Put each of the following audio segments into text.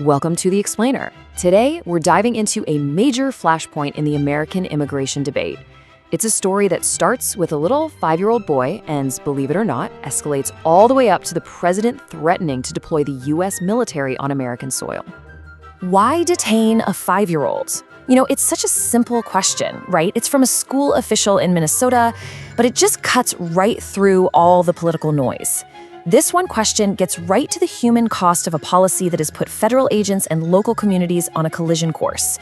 Welcome to The Explainer. Today, we're diving into a major flashpoint in the American immigration debate. It's a story that starts with a little 5-year-old boy and, believe it or not, escalates all the way up to the president threatening to deploy the U.S. military on American soil. Why detain a 5-year-old? It's such a simple question, right? It's from a school official in Minnesota, but it just cuts right through all the political noise. This one question gets right to the human cost of a policy that has put federal agents and local communities on a collision course.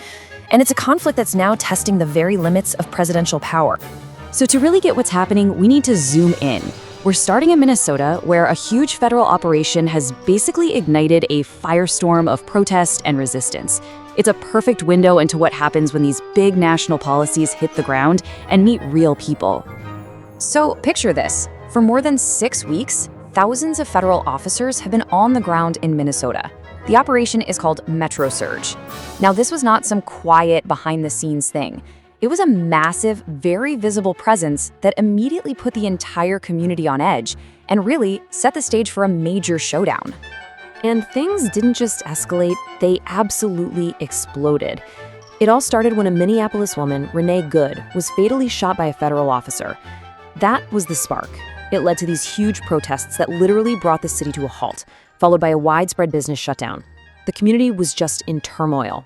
And it's a conflict that's now testing the very limits of presidential power. So to really get what's happening, we need to zoom in. We're starting in Minnesota, where a huge federal operation has basically ignited a firestorm of protest and resistance. It's a perfect window into what happens when these big national policies hit the ground and meet real people. So picture this. For more than 6 weeks, thousands of federal officers have been on the ground in Minnesota. The operation is called Metro Surge. Now, this was not some quiet, behind-the-scenes thing. It was a massive, very visible presence that immediately put the entire community on edge and really set the stage for a major showdown. And things didn't just escalate, they absolutely exploded. It all started when a Minneapolis woman, Renee Good, was fatally shot by a federal officer. That was the spark. It led to these huge protests that literally brought the city to a halt, followed by a widespread business shutdown. The community was just in turmoil.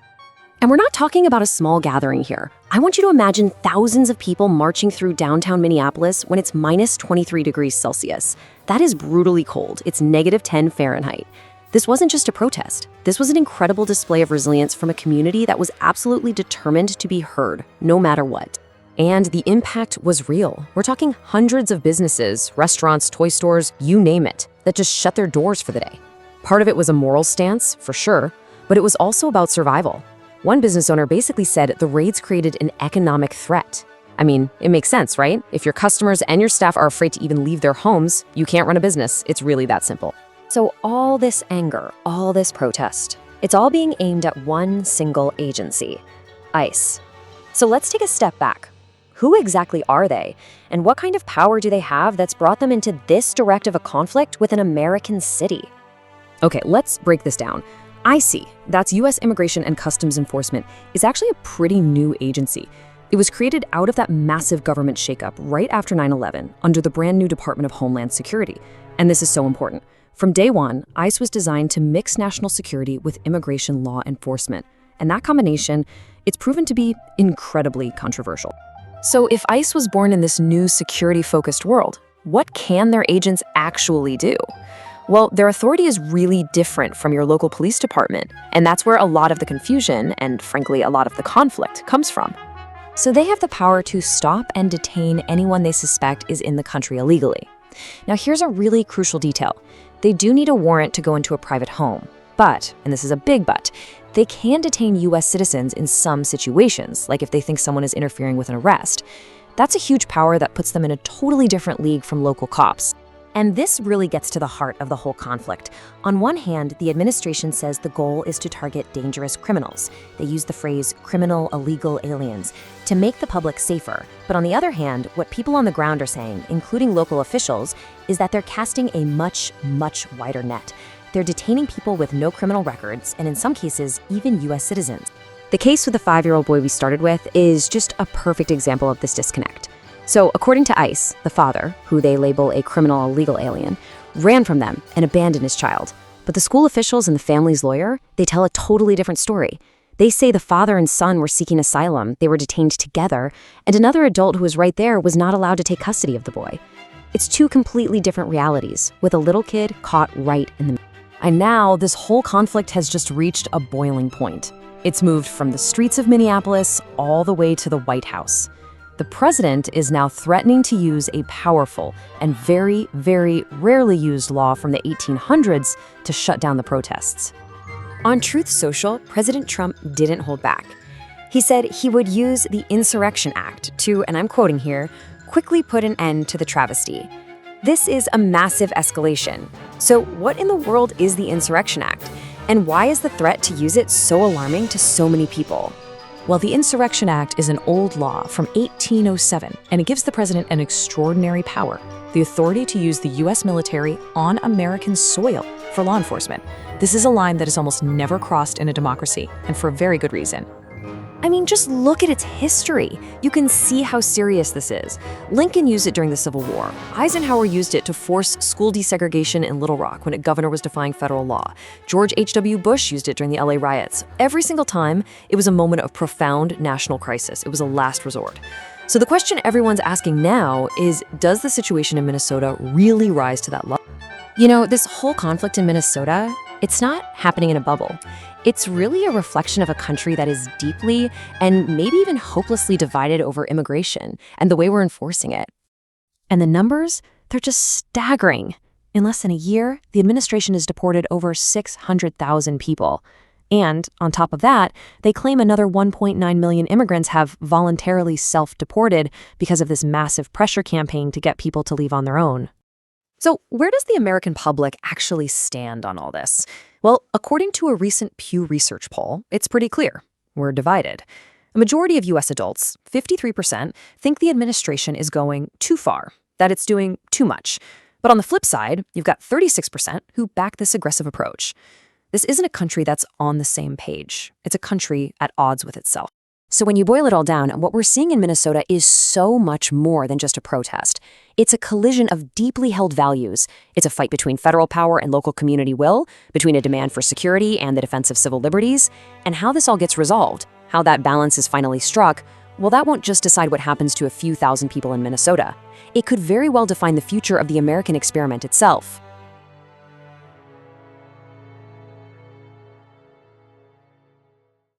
And we're not talking about a small gathering here. I want you to imagine thousands of people marching through downtown Minneapolis when it's minus 23 degrees Celsius. That is brutally cold. It's -10 Fahrenheit. This wasn't just a protest. This was an incredible display of resilience from a community that was absolutely determined to be heard, no matter what. And the impact was real. We're talking hundreds of businesses, restaurants, toy stores, you name it, that just shut their doors for the day. Part of it was a moral stance, for sure, but it was also about survival. One business owner basically said the raids created an economic threat. I mean, it makes sense, right? If your customers and your staff are afraid to even leave their homes, you can't run a business. It's really that simple. So all this anger, all this protest, it's all being aimed at one single agency, ICE. So let's take a step back. Who exactly are they? And what kind of power do they have that's brought them into this direct of a conflict with an American city? Okay, let's break this down. ICE, that's U.S. Immigration and Customs Enforcement, is actually a pretty new agency. It was created out of that massive government shakeup right after 9/11 under the brand new Department of Homeland Security. And this is so important. From day one, ICE was designed to mix national security with immigration law enforcement. And that combination, it's proven to be incredibly controversial. So if ICE was born in this new security-focused world, what can their agents actually do? Well, their authority is really different from your local police department, and that's where a lot of the confusion and, frankly, a lot of the conflict comes from. So they have the power to stop and detain anyone they suspect is in the country illegally. Now, here's a really crucial detail. They do need a warrant to go into a private home, but, and this is a big but, they can detain U.S. citizens in some situations, like if they think someone is interfering with an arrest. That's a huge power that puts them in a totally different league from local cops. And this really gets to the heart of the whole conflict. On one hand, the administration says the goal is to target dangerous criminals. They use the phrase criminal illegal aliens to make the public safer. But on the other hand, what people on the ground are saying, including local officials, is that they're casting a much, much wider net. They're detaining people with no criminal records, and in some cases, even U.S. citizens. The case with the 5-year-old boy we started with is just a perfect example of this disconnect. So, according to ICE, the father, who they label a criminal illegal alien, ran from them and abandoned his child. But the school officials and the family's lawyer, they tell a totally different story. They say the father and son were seeking asylum, they were detained together, and another adult who was right there was not allowed to take custody of the boy. It's two completely different realities, with a little kid caught right in the middle. And now, this whole conflict has just reached a boiling point. It's moved from the streets of Minneapolis all the way to the White House. The president is now threatening to use a powerful and very, very rarely used law from the 1800s to shut down the protests. On Truth Social, President Trump didn't hold back. He said he would use the Insurrection Act to, and I'm quoting here, quickly put an end to the travesty. This is a massive escalation. So what in the world is the Insurrection Act? And why is the threat to use it so alarming to so many people? Well, the Insurrection Act is an old law from 1807, and it gives the president an extraordinary power, the authority to use the U.S. military on American soil for law enforcement. This is a line that is almost never crossed in a democracy, and for a very good reason. I mean, just look at its history. You can see how serious this is. Lincoln used it during the Civil War. Eisenhower used it to force school desegregation in Little Rock when a governor was defying federal law. George H.W. Bush used it during the LA riots. Every single time, it was a moment of profound national crisis. It was a last resort. So the question everyone's asking now is, does the situation in Minnesota really rise to that level? You know, this whole conflict in Minnesota, it's not happening in a bubble. It's really a reflection of a country that is deeply and maybe even hopelessly divided over immigration and the way we're enforcing it. And the numbers, they're just staggering. In less than a year, the administration has deported over 600,000 people. And on top of that, they claim another 1.9 million immigrants have voluntarily self-deported because of this massive pressure campaign to get people to leave on their own. So where does the American public actually stand on all this? Well, according to a recent Pew Research poll, it's pretty clear. We're divided. A majority of U.S. adults, 53%, think the administration is going too far, that it's doing too much. But on the flip side, you've got 36% who back this aggressive approach. This isn't a country that's on the same page. It's a country at odds with itself. So when you boil it all down, what we're seeing in Minnesota is so much more than just a protest. It's a collision of deeply held values. It's a fight between federal power and local community will, between a demand for security and the defense of civil liberties. And how this all gets resolved, how that balance is finally struck, well, that won't just decide what happens to a few thousand people in Minnesota. It could very well define the future of the American experiment itself.